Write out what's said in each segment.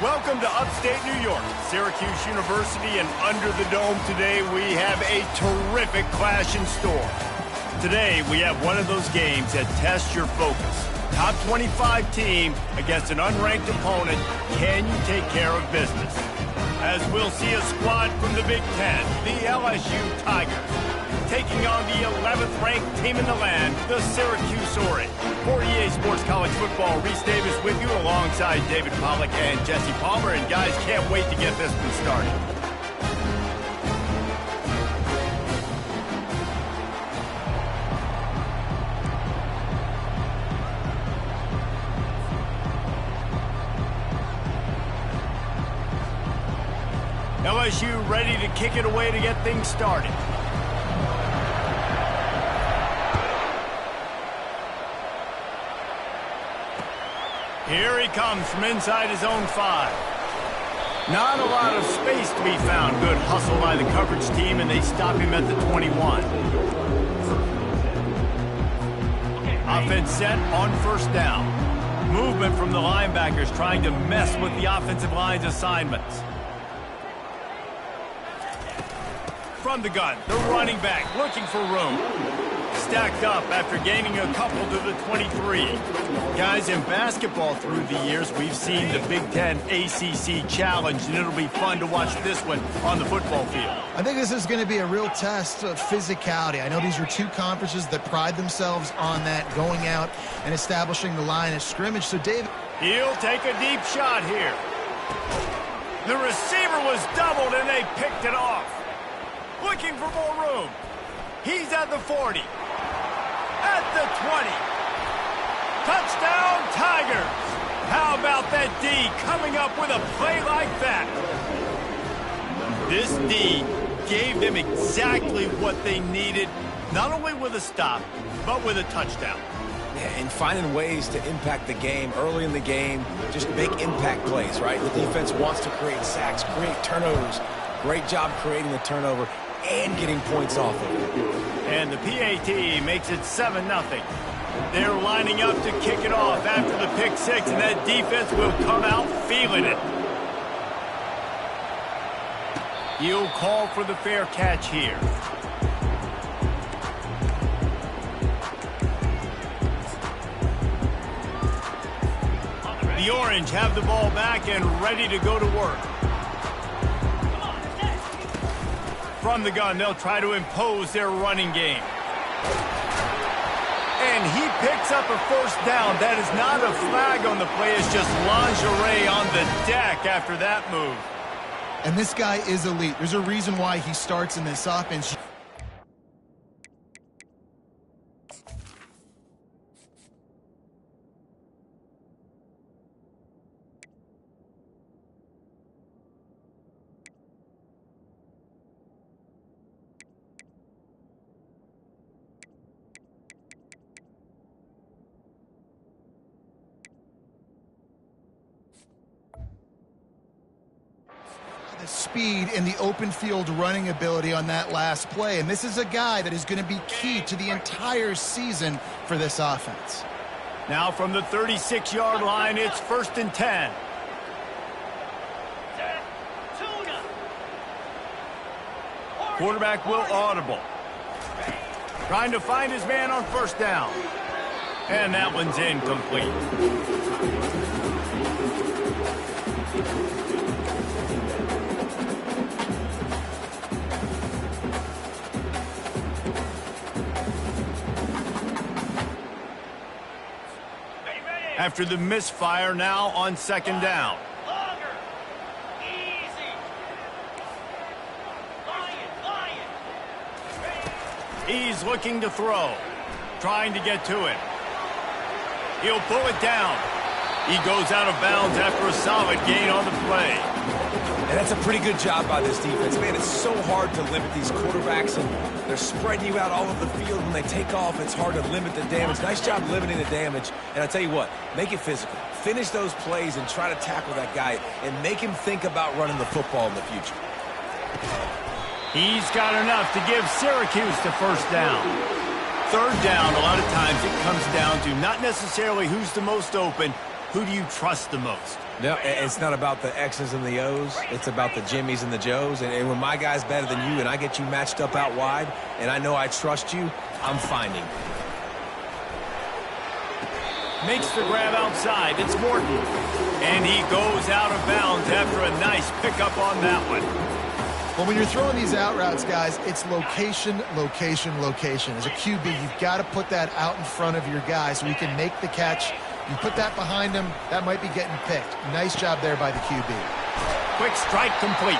Welcome to upstate New York, Syracuse University, and under the dome today we have a terrific clash in store. Today we have one of those games that tests your focus. Top 25 team against an unranked opponent. Can you take care of business? As we'll see a squad from the Big Ten, the LSU Tigers, taking on the 11th ranked team in the land, the Syracuse Orange. For EA Sports College Football, Reese Davis with you alongside David Pollack and Jesse Palmer. And guys, can't wait to get this one started. LSU ready to kick it away to get things started. Here he comes from inside his own 5. Not a lot of space to be found. Good hustle by the coverage team, and they stop him at the 21. Offense set on first down. Movement from the linebackers trying to mess with the offensive line's assignments. From the gun, the running back looking for room. Stacked up after gaining a couple to the 23. Guys, in basketball through the years, we've seen the Big Ten ACC Challenge, and it'll be fun to watch this one on the football field. I think this is going to be a real test of physicality. I know these are two conferences that pride themselves on that, going out and establishing the line of scrimmage. So, David, he'll take a deep shot here. The receiver was doubled, and they picked it off. Looking for more room. He's at the 40. At the 20. Touchdown, Tigers. How about that D coming up with a play like that? This D gave them exactly what they needed, not only with a stop, but with a touchdown. Yeah, and finding ways to impact the game early in the game, just make impact plays, right? The defense wants to create sacks, create turnovers. Great job creating the turnover and getting points off of it. And the PAT makes it 7-0. They're lining up to kick it off after the pick 6, and that defense will come out feeling it. He'll call for the fair catch here. The Orange have the ball back and ready to go to work. From the gun, they'll try to impose their running game. And he picks up a first down. That is not a flag on the play. It's just lingerie on the deck after that move. and this guy is elite. There's a reason why he starts in this offense. The speed and the open field running ability on that last play, and this is a guy that is going to be key to the entire season for this offense. Now from the 36-yard line, it's 1st and 10. Quarterback will audible. Trying to find his man on first down. And that one's incomplete. After the misfire, now on 2nd down. He's looking to throw, trying to get to it. He'll pull it down. He goes out of bounds after a solid gain on the play. And that's a pretty good job by this defense. Man, it's so hard to limit these quarterbacks, and they're spreading you out all over the field. When they take off, it's hard to limit the damage. Nice job limiting the damage. And I tell you what, make it physical. Finish those plays and try to tackle that guy and make him think about running the football in the future. He's got enough to give Syracuse the first down. 3rd down, a lot of times it comes down to not necessarily who's the most open, who do you trust the most? No, it's not about the X's and the O's. It's about the Jimmys and the Joes. And when my guy's better than you and I get you matched up out wide and I know I trust you, I'm finding. Makes the grab outside. It's Morton. And he goes out of bounds after a nice pickup on that one. Well, when you're throwing these out routes, guys, it's location, location, location. As a QB, you've got to put that out in front of your guy so he can make the catch. You put that behind him, that might be getting picked. Nice job there by the QB. Quick strike complete.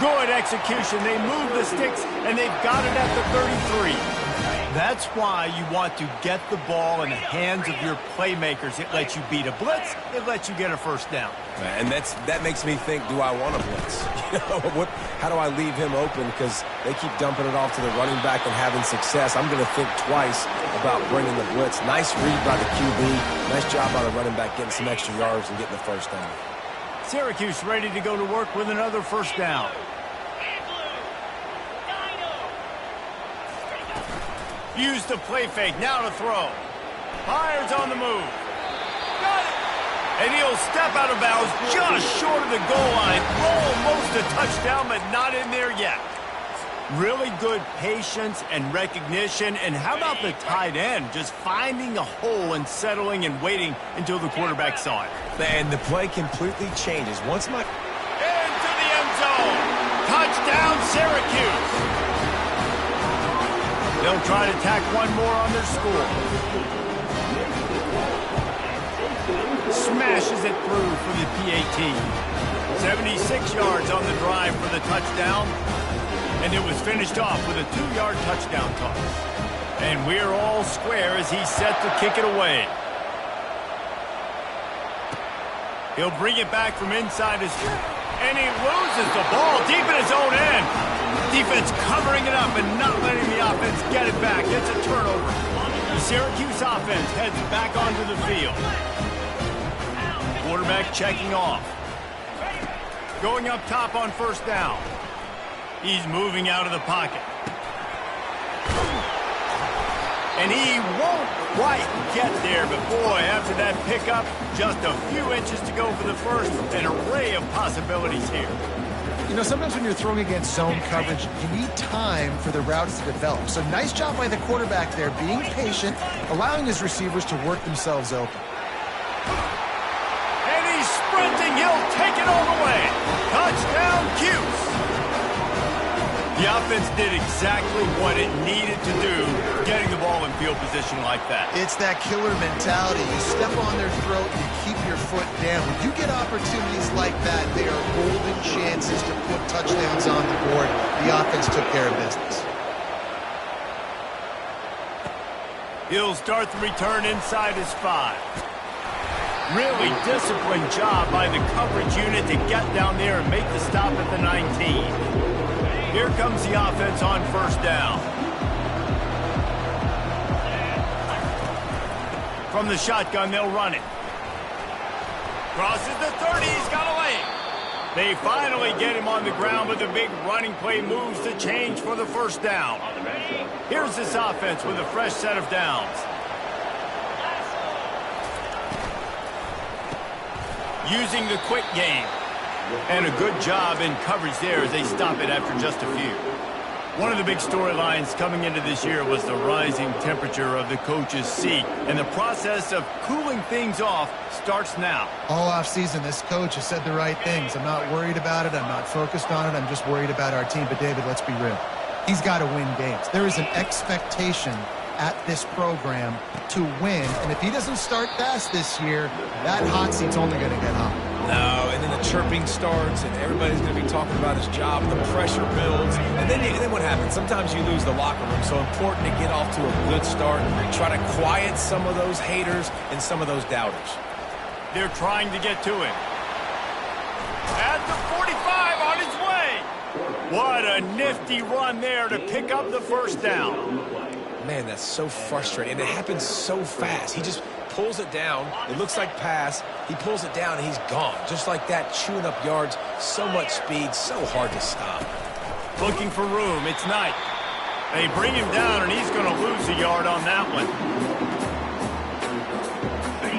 Good execution. They move the sticks, and they've got it at the 33. That's why you want to get the ball in the hands of your playmakers. It lets you beat a blitz. It lets you get a first down. And that makes me think, do I want to blitz? How do I leave him open? Because they keep dumping it off to the running back and having success. I'm going to think twice about bringing the blitz. Nice read by the QB. Nice job by the running back getting some extra yards and getting the first down. Syracuse ready to go to work with another first down. Use the play fake. Now to throw. Fires on the move. Got it. And he'll step out of bounds just short of the goal line. Almost a touchdown, but not in there yet. Really good patience and recognition. And how about the tight end? Just finding a hole and settling and waiting until the quarterback saw it. And the play completely changes. Once my... Into the end zone. Touchdown, Syracuse. They'll try to tack one more on their score. Smashes it through for the PAT. 76 yards on the drive for the touchdown. And it was finished off with a 2-yard touchdown toss. And we're all square as he's set to kick it away. He'll bring it back from inside his... And he loses the ball deep in his own end. Defense covering it up and not letting the offense get it back. It's a turnover. The Syracuse offense heads back onto the field. Quarterback checking off. Going up top on first down. He's moving out of the pocket. And he won't quite get there, but boy, after that pickup, just a few inches to go for the first. An array of possibilities here. You know, sometimes when you're throwing against zone coverage, you need time for the routes to develop. So nice job by the quarterback there, being patient, allowing his receivers to work themselves open. And he's sprinting. He'll take it all the way. Touchdown, Cuse. The offense did exactly what it needed to do, getting the ball in field position like that. It's that killer mentality. You step on their throat, you keep your foot down. When you get opportunities like that, they are golden chances to put touchdowns on the board. The offense took care of business. He'll start the return inside his 5. Really disciplined job by the coverage unit to get down there and make the stop at the 19. Here comes the offense on first down. From the shotgun, they'll run it. Crosses the 30, he's got a lane. They finally get him on the ground, but the big running play moves the change for the first down. Here's this offense with a fresh set of downs. Using the quick game. And a good job in coverage there as they stop it after just a few. One of the big storylines coming into this year was the rising temperature of the coach's seat. And the process of cooling things off starts now. All offseason, this coach has said the right things. I'm not worried about it. I'm not focused on it. I'm just worried about our team. But, David, let's be real. He's got to win games. There is an expectation at this program to win. And if he doesn't start fast this year, that hot seat's only going to get hot. No, and then the chirping starts, and everybody's going to be talking about his job. The pressure builds, and then what happens? Sometimes you lose the locker room. So important to get off to a good start. Try to quiet some of those haters and some of those doubters. They're trying to get to him. At the 45 on his way. What a nifty run there to pick up the first down. Man, that's so frustrating, and it happens so fast. He just pulls it down. It looks like pass. He pulls it down, and he's gone. Just like that, chewing up yards. So much speed, so hard to stop. Looking for room. It's Knight. They bring him down, and he's going to lose a yard on that one.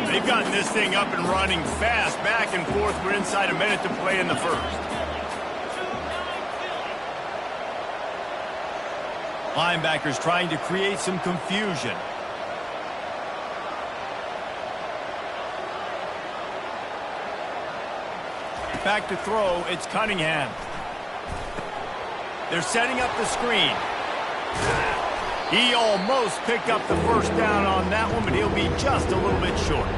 They've gotten this thing up and running fast, back and forth. We're inside a minute to play in the first. Linebackers trying to create some confusion. Back to throw, it's Cunningham. They're setting up the screen. He almost picked up the first down on that one, but he'll be just a little bit short.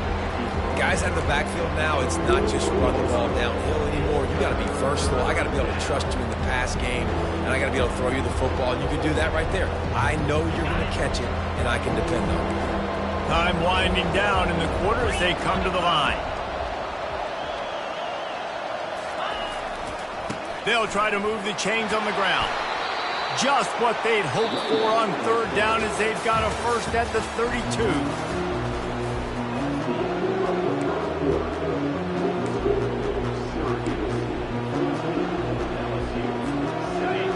Guys at the backfield now, it's not just run the ball downhill anymore. You got to be versatile. I got to be able to trust you in the pass game, and I got to be able to throw you the football, and you can do that right there. I know you're going to catch it, and I can depend on it. Time winding down in the quarter as they come to the line. They'll try to move the chains on the ground. Just what they'd hoped for on third down as they've got a first at the 32.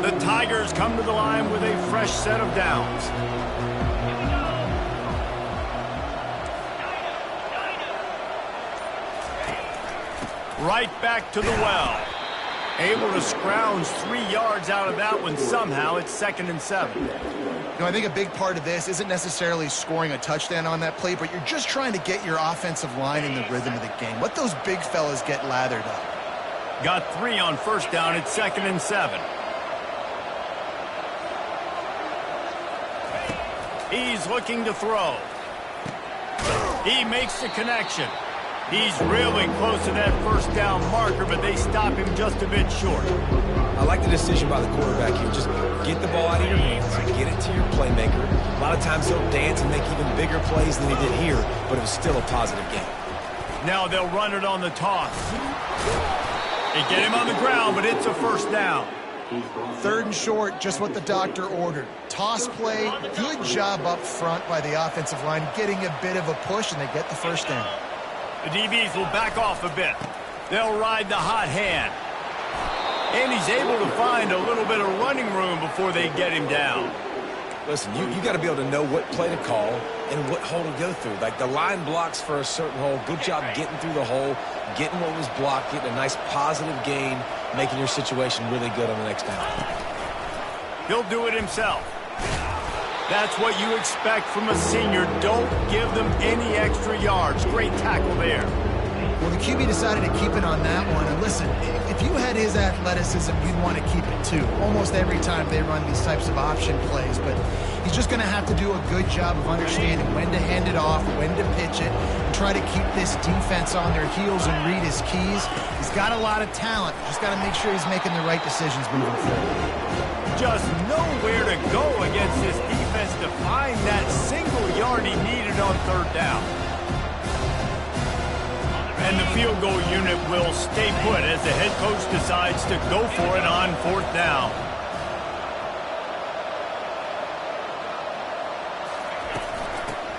The Tigers come to the line with a fresh set of downs. Right back to the well. Able to scrounge 3 yards out of that one somehow. It's 2nd and 7. You know, I think a big part of this isn't necessarily scoring a touchdown on that play, but you're just trying to get your offensive line in the rhythm of the game. Let those big fellas get lathered up. Got 3 on first down. It's 2nd and 7. He's looking to throw. He makes the connection. He's really close to that first down marker, but they stop him just a bit short. I like the decision by the quarterback here. Just get the ball out of your hands, get it to your playmaker. A lot of times he'll dance and make even bigger plays than he did here, but it was still a positive game. Now they'll run it on the toss. They get him on the ground, but it's a first down. 3rd and short, just what the doctor ordered. Toss play, good job up front by the offensive line, getting a bit of a push, and they get the first down. The DBs will back off a bit. They'll ride the hot hand. And he's able to find a little bit of running room before they get him down. Listen, you got to be able to know what play to call and what hole to go through. Like the line blocks for a certain hole. Good job getting through the hole, getting what was blocked, getting a nice positive gain, making your situation really good on the next down. He'll do it himself. That's what you expect from a senior. Don't give them any extra yards. Great tackle there. Well, the QB decided to keep it on that one. And listen, if you had his athleticism, you'd want to keep it too. Almost every time they run these types of option plays. But he's just going to have to do a good job of understanding when to hand it off, when to pitch it, and try to keep this defense on their heels and read his keys. He's got a lot of talent. Just got to make sure he's making the right decisions moving forward. Just nowhere to go against this defense to find that single yard he needed on third down. And the field goal unit will stay put as the head coach decides to go for it on 4th down.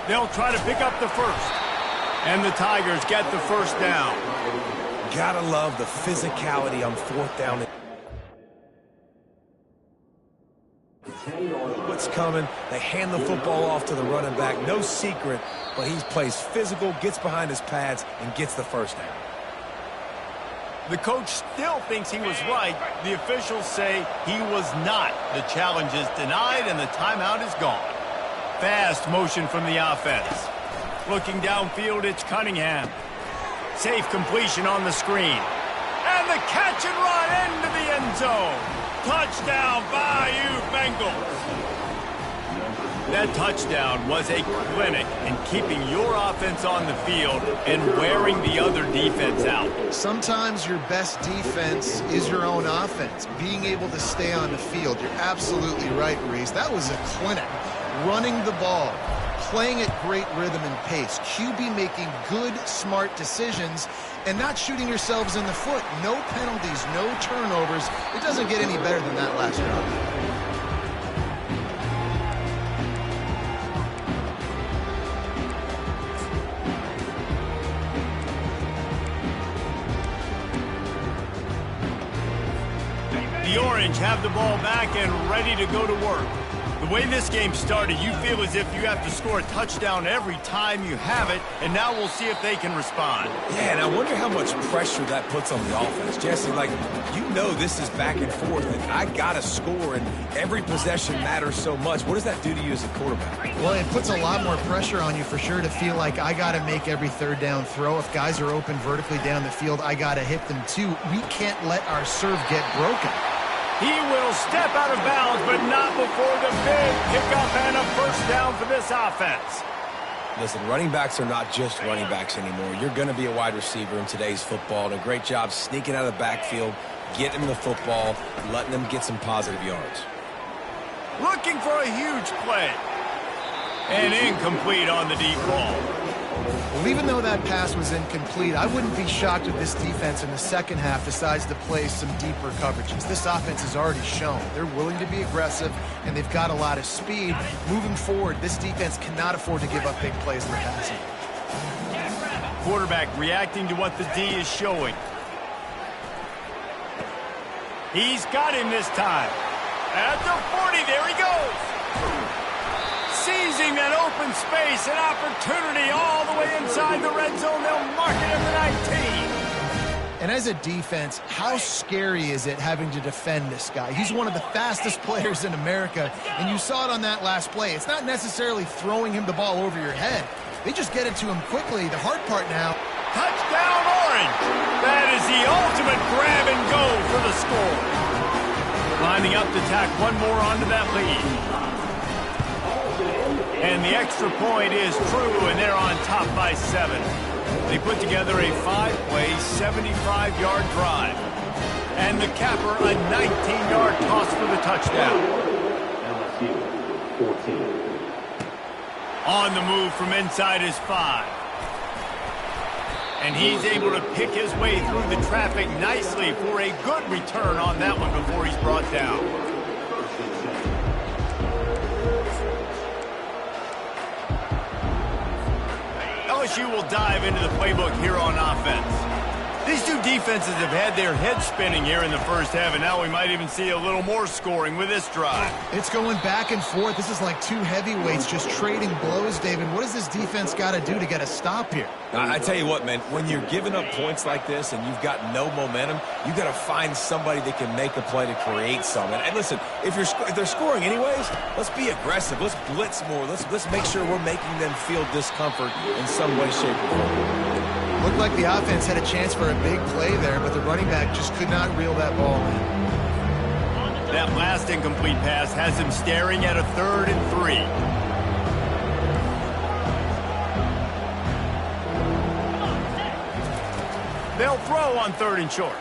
They'll try to pick up the first. And the Tigers get the first down. Gotta love the physicality on 4th down. What's coming? They hand the football off to the running back. No secret, but he plays physical, gets behind his pads, and gets the first down. The coach still thinks he was right. The officials say he was not. The challenge is denied, and the timeout is gone. Fast motion from the offense. Looking downfield, it's Cunningham. Safe completion on the screen. And the catch and run into the end zone. Touchdown, Bayou Bengals. That touchdown was a clinic in keeping your offense on the field and wearing the other defense out. Sometimes your best defense is your own offense, being able to stay on the field. You're absolutely right, Reese. That was a clinic. Running the ball, playing at great rhythm and pace. QB making good, smart decisions and not shooting yourselves in the foot. No penalties, no turnovers. It doesn't get any better than that last drive. The Orange have the ball back and ready to go to work. The way this game started, you feel as if you have to score a touchdown every time you have it, and now we'll see if they can respond. Yeah, and I wonder how much pressure that puts on the offense. Jesse, like, you know this is back and forth, and I got to score, and every possession matters so much. What does that do to you as a quarterback? Well, it puts a lot more pressure on you for sure to feel like I got to make every third down throw. If guys are open vertically down the field, I got to hit them too. We can't let our serve get broken. He will step out of bounds, but not before the big pickup and a first down for this offense. Listen, running backs are not just running backs anymore. You're going to be a wide receiver in today's football, and a great job sneaking out of the backfield, getting them the football, letting them get some positive yards. Looking for a huge play. And incomplete on the deep ball. Well, even though that pass was incomplete, I wouldn't be shocked if this defense in the second half decides to play some deeper coverages. This offense has already shown they're willing to be aggressive, and they've got a lot of speed. Moving forward, this defense cannot afford to give up big plays in the passing. Quarterback reacting to what the D is showing. He's got him this time. At the 40, there he goes. Seizing that open space, an opportunity all the way inside the red zone. They'll mark it at the 19. And as a defense, how scary is it having to defend this guy? He's one of the fastest players in America, and you saw it on that last play. It's not necessarily throwing him the ball over your head. They just get it to him quickly. The hard part now. Touchdown, Orange. That is the ultimate grab and go for the score. Lining up to tack one more onto that lead. And the extra point is true, and they're on top by 7. They put together a 5-play, 75-yard drive. And the capper, a 19-yard toss for the touchdown. LSU, 14. On the move from inside his 5. And he's able to pick his way through the traffic nicely for a good return on that one before he's brought down. LSU will dive into the playbook here on offense. These two defenses have had their heads spinning here in the first half, and now we might even see a little more scoring with this drive. It's going back and forth. This is like two heavyweights just trading blows, David. What does this defense got to do to get a stop here? I tell you what, man, when you're giving up points like this and you've got no momentum, you've got to find somebody that can make a play to create some. And listen, if they're scoring anyways, let's be aggressive. Let's blitz more. Let's make sure we're making them feel discomfort in some way, shape, or form. Looked like the offense had a chance for a big play there, but the running back just could not reel that ball in. That last incomplete pass has him staring at a 3rd and 3. They'll throw on 3rd and short.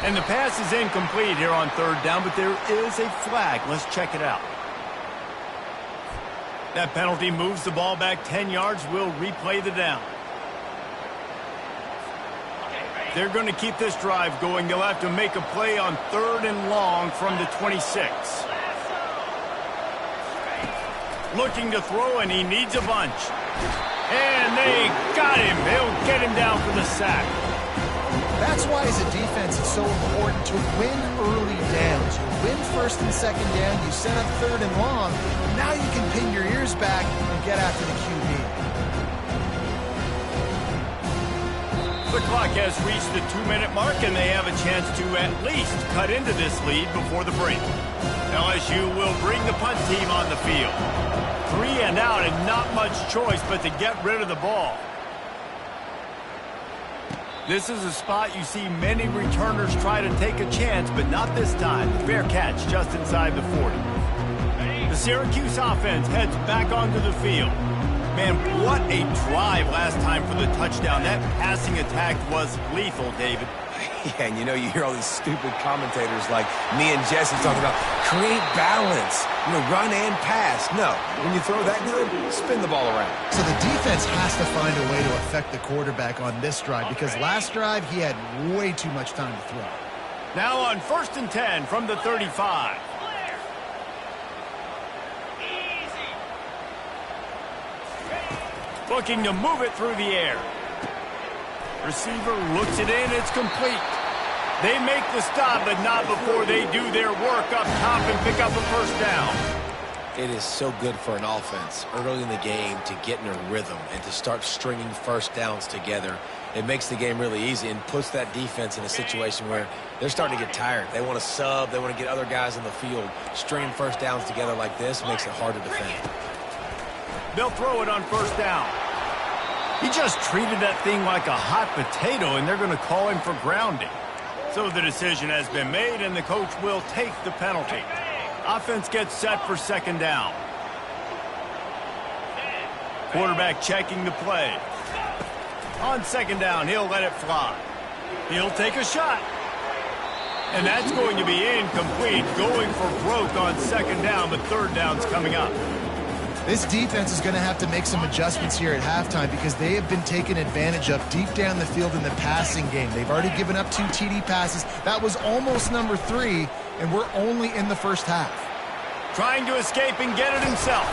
And the pass is incomplete here on 3rd down, but there is a flag. Let's check it out. That penalty moves the ball back 10 yards. We'll replay the down. They're going to keep this drive going. They'll have to make a play on 3rd and long from the 26. Looking to throw, and he needs a bunch. And they got him. They'll get him down for the sack. That's why, as a defense, it's so important to win early downs. You win 1st and 2nd down, you set up 3rd and long, and now you can pin your ears back and get after the QB. The clock has reached the 2-minute mark, and they have a chance to at least cut into this lead before the break. LSU will bring the punt team on the field. 3 and out, and not much choice but to get rid of the ball. This is a spot you see many returners try to take a chance, but not this time. Fair catch just inside the 40. The Syracuse offense heads back onto the field. Man, what a drive last time for the touchdown. That passing attack was lethal, David. Yeah, and you know, you hear all these stupid commentators like me and Jesse talking about create balance, run and pass. No, when you throw that good, spin the ball around. So the defense has to find a way to affect the quarterback on this drive, because last drive he had way too much time to throw. Now on 1st and 10 from the 35. Looking to move it through the air. Receiver looks it in. It's complete. They make the stop, but not before they do their work up top and pick up a first down. It is so good for an offense early in the game to get in a rhythm and to start stringing first downs together. It makes the game really easy and puts that defense in a situation where they're starting to get tired. They want to sub. They want to get other guys on the field. Stringing first downs together like this makes it hard to defend. They'll throw it on first down. He just treated that thing like a hot potato, and they're going to call him for grounding. So the decision has been made, and the coach will take the penalty. Offense gets set for second down. Quarterback checking the play. On second down, he'll let it fly. He'll take a shot. And that's going to be incomplete. Going for broke on second down, but third down's coming up. This defense is going to have to make some adjustments here at halftime because they have been taken advantage of deep down the field in the passing game. They've already given up 2 TD passes. That was almost number 3, and we're only in the first half. Trying to escape and get it himself.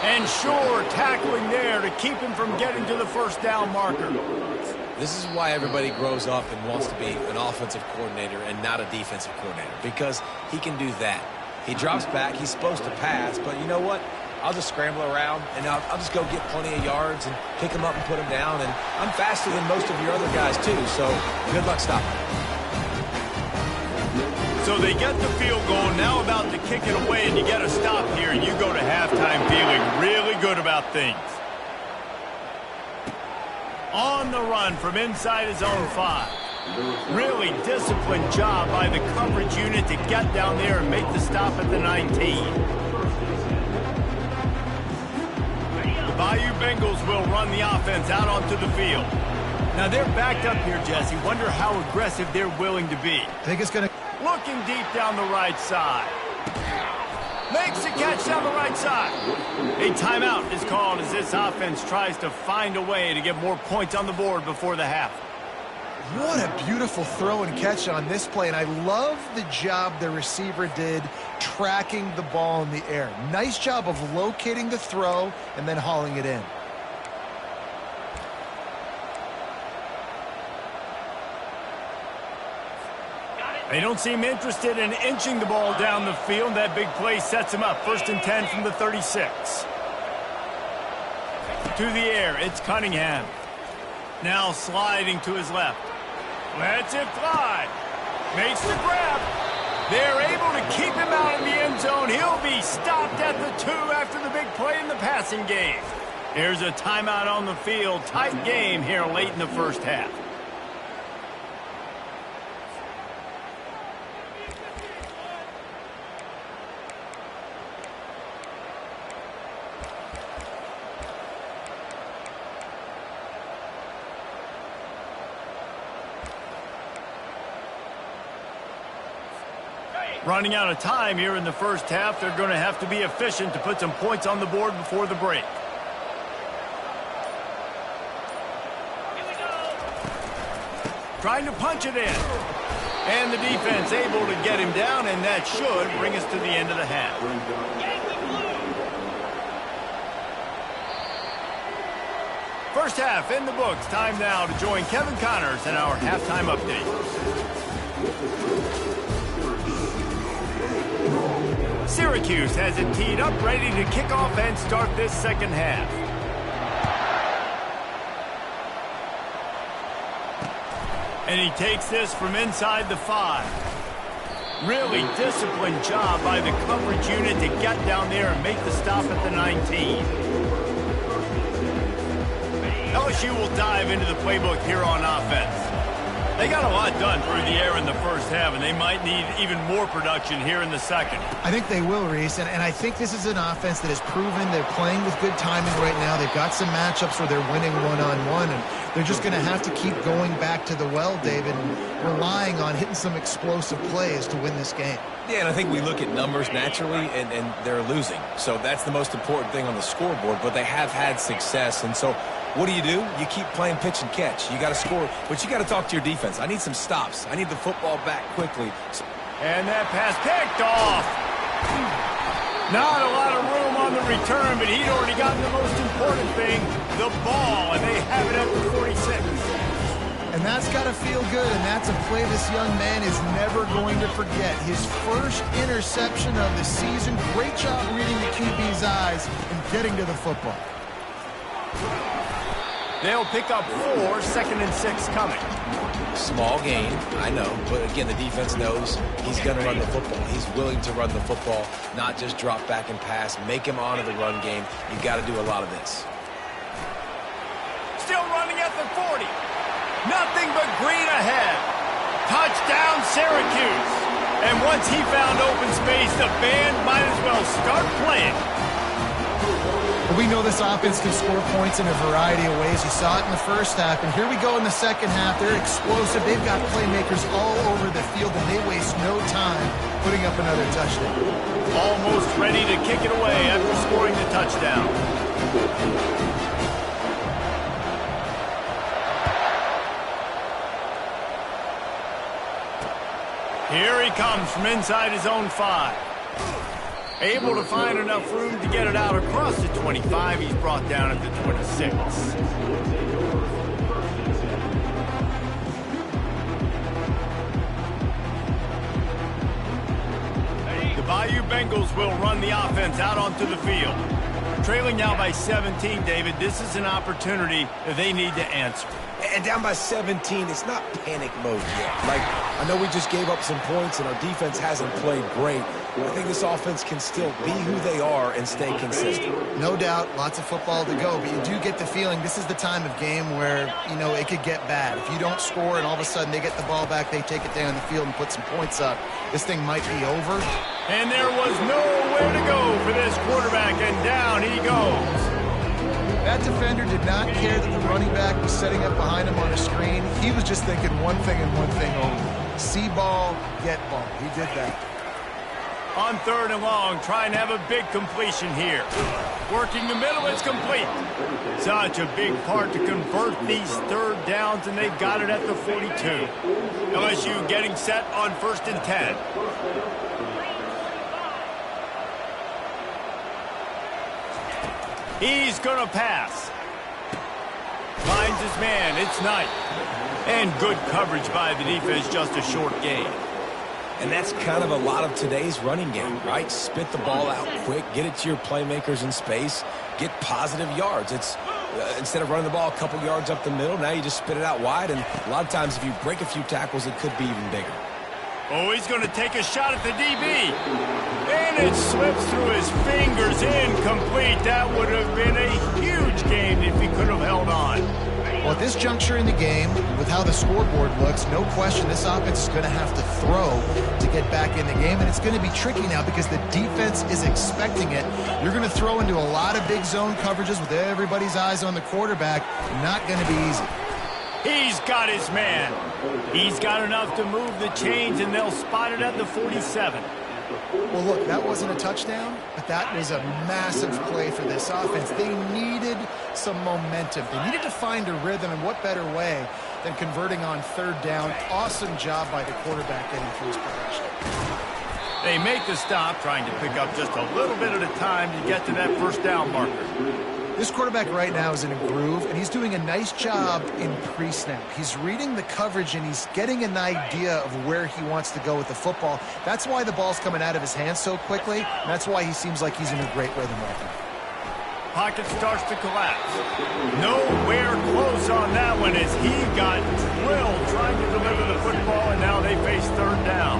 And sure, tackling there to keep him from getting to the first down marker. This is why everybody grows up and wants to be an offensive coordinator and not a defensive coordinator, because he can do that. He drops back. He's supposed to pass, but you know what? I'll just scramble around, and I'll just go get plenty of yards and pick them up and put them down. And I'm faster than most of your other guys, too, so good luck stopping. So they get the field goal, now about to kick it away, and you get a stop here, and you go to halftime feeling really good about things. On the run from inside his own 5. Really disciplined job by the coverage unit to get down there and make the stop at the 19. The Bayou Bengals will run the offense out onto the field. Now they're backed up here, Jesse. Wonder how aggressive they're willing to be. I think it's going to... Looking deep down the right side. Makes the catch down the right side. A timeout is called as this offense tries to find a way to get more points on the board before the half. What a beautiful throw and catch on this play, and I love the job the receiver did tracking the ball in the air. Nice job of locating the throw and then hauling it in. They don't seem interested in inching the ball down the field. That big play sets him up. 1st and 10 from the 36. To the air, it's Cunningham. Now sliding to his left. Lets it fly. Makes the grab. They're able to keep him out in the end zone. He'll be stopped at the 2 after the big play in the passing game. There's a timeout on the field. Tight game here late in the first half. Running out of time here in the first half. They're going to have to be efficient to put some points on the board before the break. Trying to punch it in. And the defense able to get him down, and that should bring us to the end of the half. First half in the books. Time now to join Kevin Connors in our halftime update. Syracuse has it teed up, ready to kick off and start this second half. And he takes this from inside the 5. Really disciplined job by the coverage unit to get down there and make the stop at the 19. LSU will dive into the playbook here on offense. They got a lot done through the air in the first half, and they might need even more production here in the second. I think they will, Reese, and I think this is an offense that has proven they're playing with good timing right now. They've got some matchups where they're winning one-on-one, and they're just going to have to keep going back to the well, David, and relying on hitting some explosive plays to win this game. Yeah, and I think we look at numbers naturally, and they're losing. So that's the most important thing on the scoreboard, but they have had success, and so what do? You keep playing pitch and catch. You got to score, but you got to talk to your defense. I need some stops. I need the football back quickly. And that pass picked off. Not a lot of room on the return, but he'd already gotten the most important thing, the ball, and they have it at the 46. And And that's got to feel good, and that's a play this young man is never going to forget. His first interception of the season. Great job reading the QB's eyes and getting to the football. They'll pick up 4, 2nd and 6 coming. Small gain, I know, but again, the defense knows he's going to run the football. He's willing to run the football, not just drop back and pass, make him honor the run game. You got to do a lot of this. Still running at the 40. Nothing but green ahead. Touchdown, Syracuse. And once he found open space, the band might as well start playing. We know this offense can score points in a variety of ways. You saw it in the first half, and here we go in the second half. They're explosive. They've got playmakers all over the field, and they waste no time putting up another touchdown. Almost ready to kick it away after scoring the touchdown. Here he comes from inside his own 5. Able to find enough room to get it out across the 25. He's brought down at the 26. The Bayou Bengals will run the offense out onto the field. Trailing now by 17, David. This is an opportunity that they need to answer. And down by 17, it's not panic mode yet. Like, I know we just gave up some points and our defense hasn't played great. I think this offense can still be who they are and stay consistent. No doubt, lots of football to go, but you do get the feeling this is the time of game where, you know, it could get bad. If you don't score and all of a sudden they get the ball back, they take it down the field and put some points up, this thing might be over. And there was nowhere to go for this quarterback, and down he goes. That defender did not care that the running back was setting up behind him on a screen. He was just thinking one thing and one thing only. See ball, get ball. He did that. On 3rd and long, trying to have a big completion here. Working the middle, it's complete. Such a big part to convert these 3rd downs, and they've got it at the 42. LSU getting set on 1st and 10. He's going to pass. Finds his man. It's Knight. And good coverage by the defense, just a short gain. And that's kind of a lot of today's running game, right? Spit the ball out quick, get it to your playmakers in space, get positive yards. It's instead of running the ball a couple yards up the middle, now you just spit it out wide, and a lot of times if you break a few tackles, it could be even bigger. Oh, he's going to take a shot at the DB. And it slips through his fingers, incomplete. That would have been a huge gain if he could have held on. Well, at this juncture in the game, with how the scoreboard looks, no question this offense is going to have to throw to get back in the game, and it's going to be tricky now because the defense is expecting it. You're going to throw into a lot of big zone coverages with everybody's eyes on the quarterback. Not going to be easy. He's got his man. He's got enough to move the chains, and they'll spot it at the 47. Well, look, that wasn't a touchdown, but that was a massive play for this offense. They needed some momentum. They needed to find a rhythm, and what better way than converting on 3rd down. Awesome job by the quarterback getting through his progression. They make the stop, trying to pick up just a little bit at a time to get to that 1st down marker. This quarterback right now is in a groove, and he's doing a nice job in pre-snap. He's reading the coverage, and he's getting an idea of where he wants to go with the football. That's why the ball's coming out of his hands so quickly, and that's why he seems like he's in a great rhythm right now. Pocket starts to collapse. Nowhere close on that one as he got drilled trying to deliver the football, and now they face 3rd down.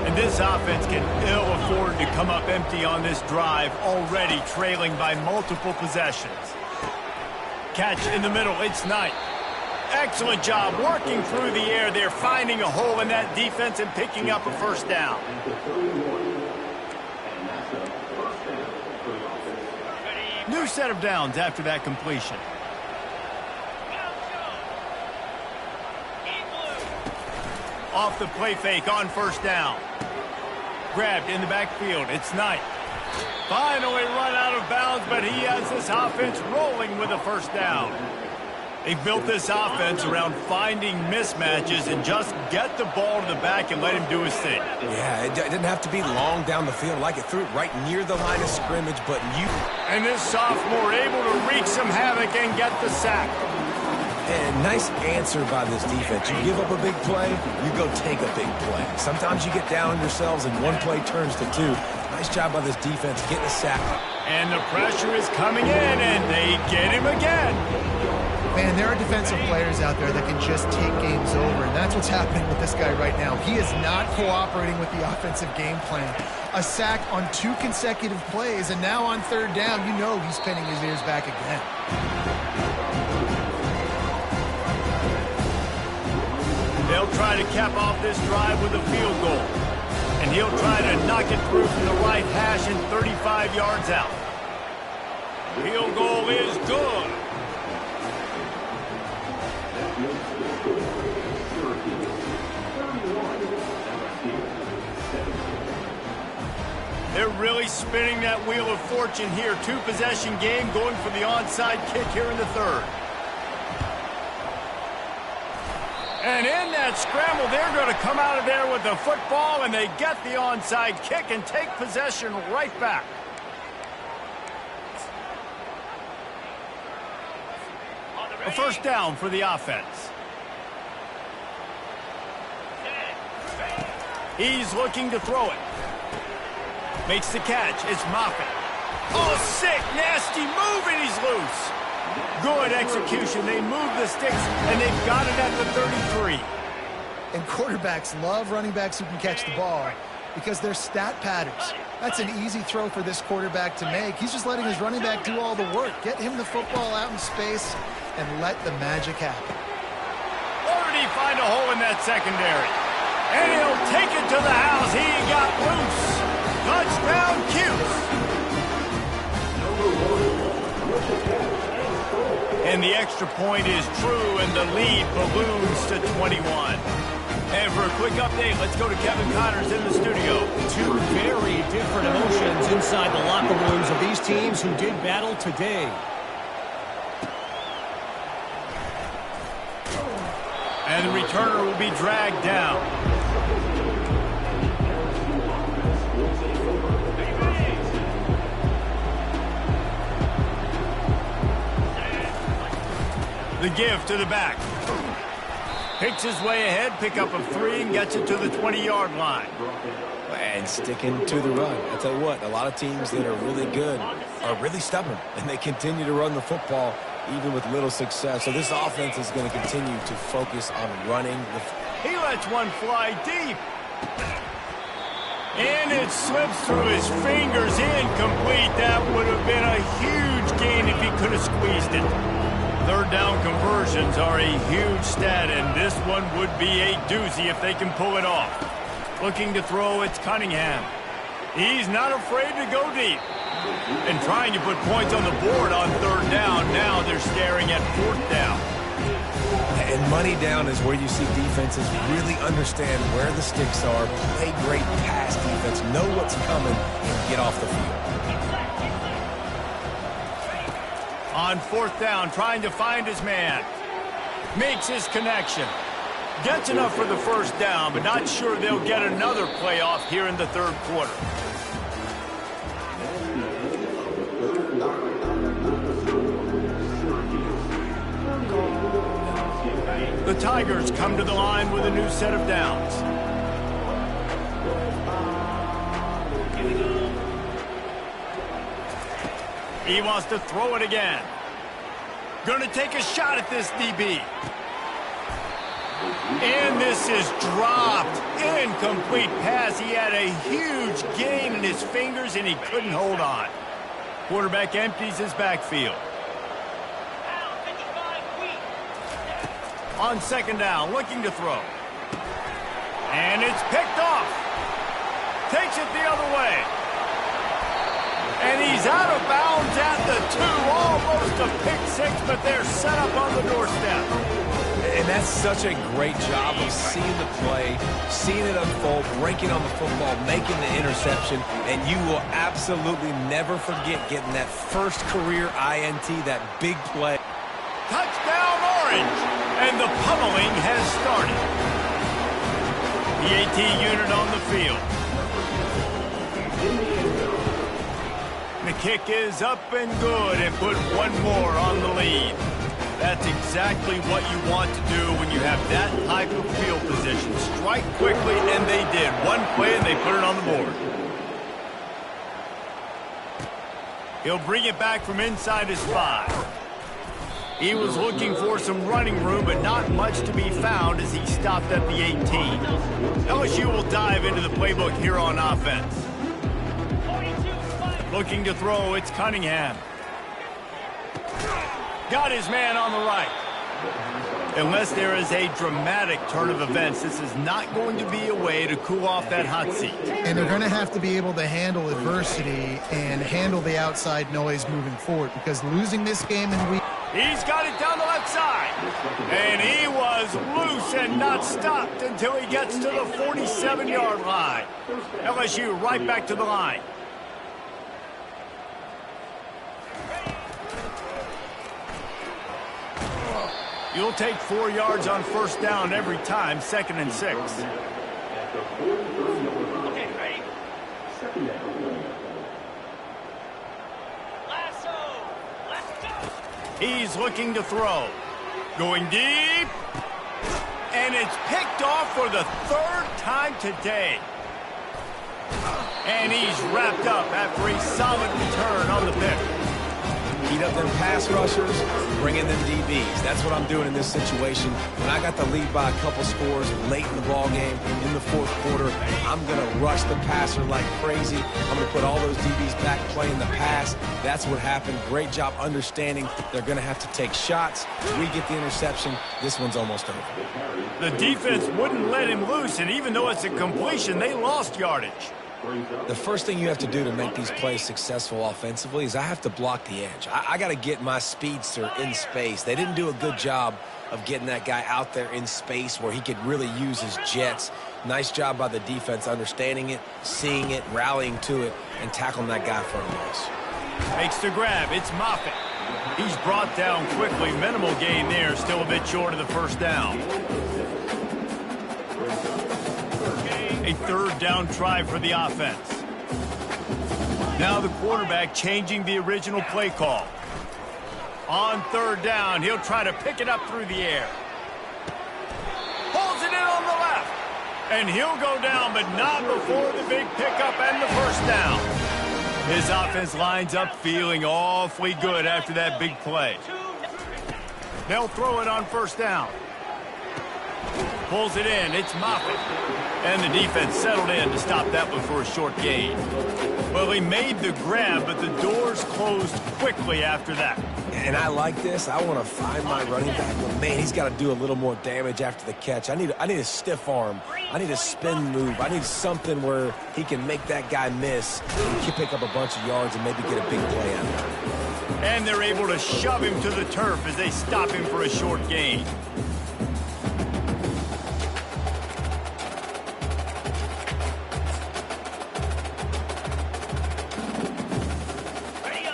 And this offense can ill afford to come up empty on this drive, already trailing by multiple possessions. Catch in the middle, it's Knight. Excellent job working through the air. They're finding a hole in that defense and picking up a 1st down. New set of downs after that completion. Off the play fake on 1st down. Grabbed in the backfield. It's Knight. Finally run out of bounds, but he has this offense rolling with a 1st down. They've built this offense around finding mismatches and just get the ball to the back and let him do his thing. Yeah, it didn't have to be long down the field. Like it threw it right near the line of scrimmage, but And this sophomore able to wreak some havoc and get the sack. And nice answer by this defense. You give up a big play, you go take a big play. Sometimes you get down on yourselves and one play turns to two. Nice job by this defense getting a sack. And the pressure is coming in, and they get him again. Man, there are defensive players out there that can just take games over, and that's what's happening with this guy right now. He is not cooperating with the offensive game plan. A sack on 2 consecutive plays, and now on 3rd down, you know he's pinning his ears back again. They'll try to cap off this drive with a field goal. And he'll try to knock it through from the right hash and 35 yards out. Field goal is good. They're really spinning that wheel of fortune here. 2-possession game going for the onside kick here in the 3rd. And in that scramble, they're going to come out of there with the football, and they get the onside kick and take possession right back. A 1st down for the offense. He's looking to throw it. Makes the catch. It's Moffitt. Oh, sick, nasty move, and he's loose. Good execution. They move the sticks, and they've got it at the 33. And quarterbacks love running backs who can catch the ball because they're stat patterns. That's an easy throw for this quarterback to make. He's just letting his running back do all the work. Get him the football out in space and let the magic happen. Already find a hole in that secondary. And he'll take it to the house. He got loose. Touchdown, Cuse. And the extra point is true, and the lead balloons to 21. And for a quick update, let's go to Kevin Connors in the studio. 2 very different emotions inside the locker rooms of these teams who did battle today. And the returner will be dragged down. The give to the back. Picks his way ahead, pickup of 3, and gets it to the 20-yard line. And sticking to the run. I tell you what, a lot of teams that are really good are really stubborn, and they continue to run the football even with little success. So this offense is going to continue to focus on running. He lets one fly deep. And it slips through his fingers, incomplete. That would have been a huge gain if he could have squeezed it. 3rd down conversions are a huge stat, and this one would be a doozy if they can pull it off. Looking to throw, it's Cunningham. He's not afraid to go deep. And trying to put points on the board on 3rd down. Now they're staring at 4th down. And money down is where you see defenses really understand where the sticks are, play great pass defense, know what's coming, and get off the field. On 4th down, trying to find his man. Makes his connection. Gets enough for the 1st down, but not sure they'll get another playoff here in the 3rd quarter. The Tigers come to the line with a new set of downs. He wants to throw it again. Going to take a shot at this DB. And this is dropped. Incomplete pass. He had a huge gain in his fingers, and he couldn't hold on. Quarterback empties his backfield. On 2nd down, looking to throw. And it's picked off. Takes it the other way. And he's out of bounds at the 2. Almost a pick 6, but they're set up on the doorstep. And that's such a great job of seeing the play, seeing it unfold, breaking on the football, making the interception, and you will absolutely never forget getting that first career INT, that big play. Touchdown, Orange! And the pummeling has started. The AT unit on the field. The kick is up and good, and put one more on the lead. That's exactly what you want to do when you have that type of field position. Strike quickly, and they did. One play, and they put it on the board. He'll bring it back from inside his 5. He was looking for some running room, but not much to be found as he stopped at the 18. LSU will dive into the playbook here on offense. Looking to throw, it's Cunningham. Got his man on the right. Unless there is a dramatic turn of events, this is not going to be a way to cool off that hot seat. And they're going to have to be able to handle adversity and handle the outside noise moving forward, because losing this game in week... He's got it down the left side. And he was loose and not stopped until he gets to the 47-yard line. LSU right back to the line. You'll take 4 yards on first down every time, 2nd and 6. Okay, ready? Lasso, let's go. He's looking to throw. Going deep. And it's picked off for the 3rd time today. And he's wrapped up after a solid return on the pick. Heat up them pass rushers, bring in them DBs. That's what I'm doing in this situation. When I got the lead by a couple scores late in the ball game, in the 4th quarter, I'm going to rush the passer like crazy. I'm going to put all those DBs back playing the pass. That's what happened. Great job understanding they're going to have to take shots. We get the interception. This one's almost over. The defense wouldn't let him loose, and even though it's a completion, they lost yardage. The first thing you have to do to make these plays successful offensively is I have to block the edge. I got to get my speedster in space. They didn't do a good job of getting that guy out there in space where he could really use his jets. Nice job by the defense understanding it, seeing it, rallying to it, and tackling that guy for a loss. Makes the grab. It's Moffitt. He's brought down quickly. Minimal gain there. Still a bit short of the first down. A 3rd down try for the offense. Now the quarterback changing the original play call. On 3rd down, he'll try to pick it up through the air. Pulls it in on the left. And he'll go down, but not before the big pickup and the first down. His offense lines up feeling awfully good after that big play. They'll throw it on 1st down. Pulls it in. It's Moffitt. And the defense settled in to stop that one for a short gain. Well, he made the grab, but the doors closed quickly after that. And I like this. I want to find my running back, but man, he's got to do a little more damage after the catch. I need a stiff arm. I need a spin move. I need something where he can make that guy miss and can pick up a bunch of yards and maybe get a big play out of it. And they're able to shove him to the turf as they stop him for a short gain.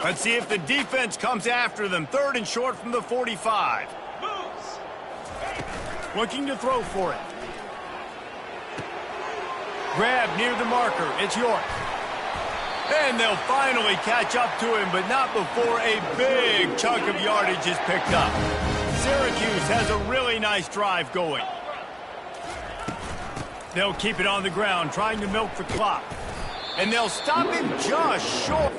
Let's see if the defense comes after them. 3rd and short from the 45. Looking to throw for it. Grab near the marker. It's York. And they'll finally catch up to him, but not before a big chunk of yardage is picked up. Syracuse has a really nice drive going. They'll keep it on the ground, trying to milk the clock. And they'll stop him just short.